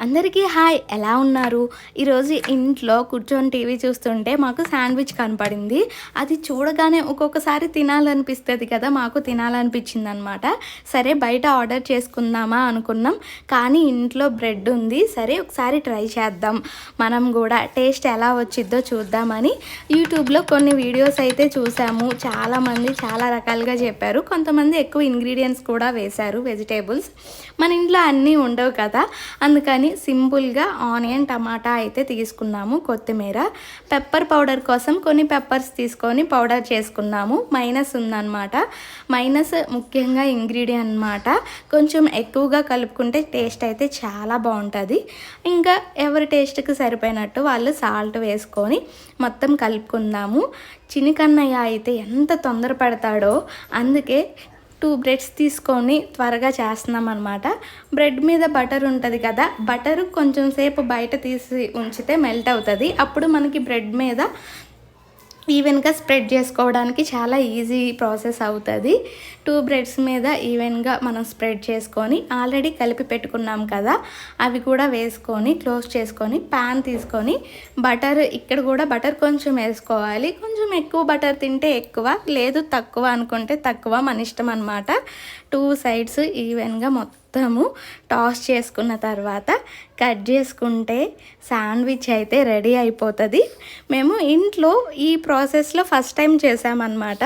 అందరికీ హాయ్, ఎలా ఉన్నారు? ఈరోజు ఇంట్లో కూర్చొని టీవీ చూస్తుంటే మాకు శాండ్విచ్ కనపడింది. అది చూడగానే ఒక్కొక్కసారి తినాలనిపిస్తుంది కదా, మాకు తినాలనిపించిందనమాట. సరే బయట ఆర్డర్ చేసుకుందామా అనుకున్నాం, కానీ ఇంట్లో బ్రెడ్ ఉంది. సరే ఒకసారి ట్రై చేద్దాం, మనం కూడా టేస్ట్ ఎలా వచ్చిద్దో చూద్దామని యూట్యూబ్లో కొన్ని వీడియోస్ అయితే చూసాము. చాలామంది చాలా రకాలుగా చెప్పారు, కొంతమంది ఎక్కువ ఇంగ్రీడియంట్స్ కూడా వేశారు, వెజిటేబుల్స్. మన ఇంట్లో అన్నీ ఉండవు కదా, అందుకని సింపుల్గా ఆనియన్, టమాటా అయితే తీసుకున్నాము, కొత్తిమీర, పెప్పర్ పౌడర్ కోసం కొన్ని పెప్పర్స్ తీసుకొని పౌడర్ చేసుకున్నాము. మైనస్ ఉందన్నమాట. మైనస్ ముఖ్యంగా ఇంగ్రీడియంట్ అన్నమాట. కొంచెం ఎక్కువగా కలుపుకుంటే టేస్ట్ అయితే చాలా బాగుంటుంది. ఇంకా ఎవరి టేస్ట్కి సరిపోయినట్టు వాళ్ళు సాల్ట్ వేసుకొని మొత్తం కలుపుకుందాము. చినికన్నయ్య అయితే ఎంత తొందరపడతాడో, అందుకే 2 బ్రెడ్స్ తీసుకొని త్వరగా చేస్తున్నాం అనమాట. బ్రెడ్ మీద బటర్ ఉంటుంది కదా, బటర్ కొంచెం సేపు బయట తీసి ఉంచితే మెల్ట్ అవుతుంది. అప్పుడు మనకి బ్రెడ్ మీద ఈవెన్గా స్ప్రెడ్ చేసుకోవడానికి చాలా ఈజీ ప్రాసెస్ అవుతుంది. 2 బ్రెడ్స్ మీద ఈవెన్గా మనం స్ప్రెడ్ చేసుకొని ఆల్రెడీ కలిపి పెట్టుకున్నాం కదా, అవి కూడా వేసుకొని క్లోజ్ చేసుకొని ప్యాన్ తీసుకొని బటర్, ఇక్కడ కూడా బటర్ కొంచెం వేసుకోవాలి. కొంచెం ఎక్కువ బటర్ తింటే ఎక్కువ, లేదు తక్కువ అనుకుంటే తక్కువ, మన ఇష్టం అనమాట. 2 సైడ్స్ ఈవెన్గా మొత్తము టాస్ చేసుకున్న తర్వాత కట్ చేసుకుంటే శాండ్విచ్ అయితే రెడీ అయిపోతుంది. మేము ఇంట్లో ఈ ప్రాసెస్లో ఫస్ట్ టైం చేసామన్నమాట.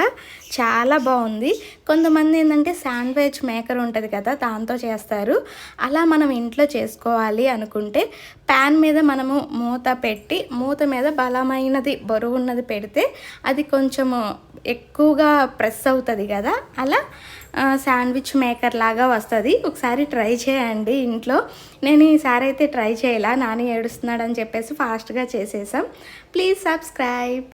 చాలా బాగుంది. కొంతమంది ఏంటంటే శాండ్విచ్ మేకర్ ఉంటుంది కదా, దాంతో చేస్తారు. అలా మనం ఇంట్లో చేసుకోవాలి అనుకుంటే ప్యాన్ మీద మనము మూత పెట్టి, మూత మీద బలమైనది బరువు ఉన్నది పెడితే అది కొంచెము ఎక్కువగా ప్రెస్ అవుతుంది కదా, అలా శాండ్విచ్ మేకర్ లాగా వస్తుంది. ఒకసారి ట్రై చేయండి ఇంట్లో. నేను ఈసారి అయితే ట్రై చేయాల, నాని ఏడుస్తున్నాడని చెప్పేసి ఫాస్ట్గా చేసేసాం. Please subscribe.